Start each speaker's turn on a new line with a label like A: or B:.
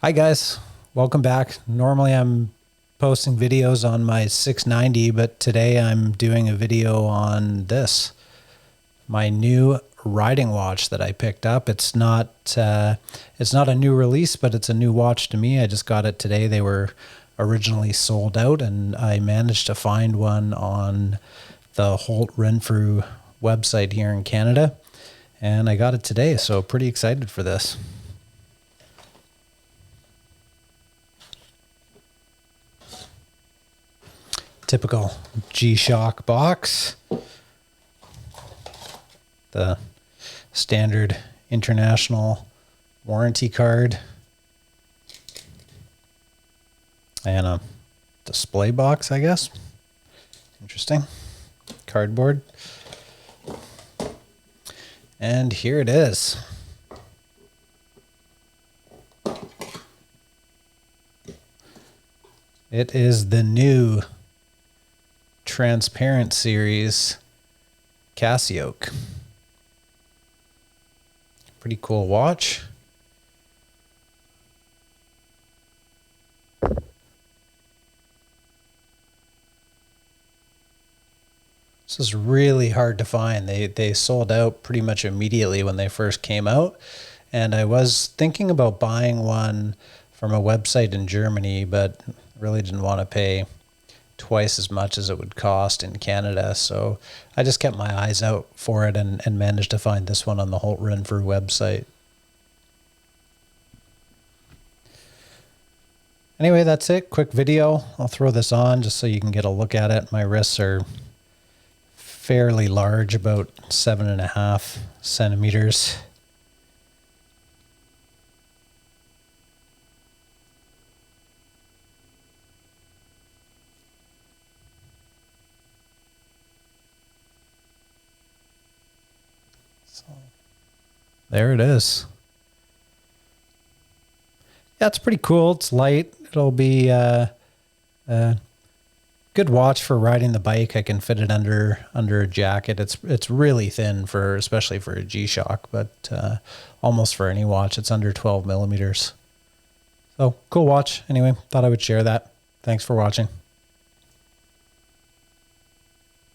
A: Hi guys, welcome back. Normally I'm posting videos on my 690, but today I'm doing a video on this, my new riding watch that I picked up. It's not a new release, but it's a new watch to me. I just got it today. They were originally sold out, and I managed to find one on the Holt Renfrew website here in Canada, and I got it today, so pretty excited for this. Typical G-Shock box. The standard international warranty card. And a display box, I guess. Interesting. Cardboard. And here it is. It is the new transparent series Casio-oak. Pretty cool watch. This is really hard to find. They sold out pretty much immediately when they first came out, and I was thinking about buying one from a website in Germany, but really didn't want to pay twice as much as it would cost in Canada, so I just kept my eyes out for it and managed to find this one on the Holt Renfrew website. Anyway, that's it. Quick video. I'll throw this on just so you can get a look at it. My wrists are fairly large, about 7.5 centimeters. So there it is. Yeah, it's pretty cool. It's light. It'll be a good watch for riding the bike. I can fit it under a jacket. It's really thin for, especially for a G-Shock, but almost for any watch. It's under 12 millimeters. So cool watch. Anyway, thought I would share that. Thanks for watching.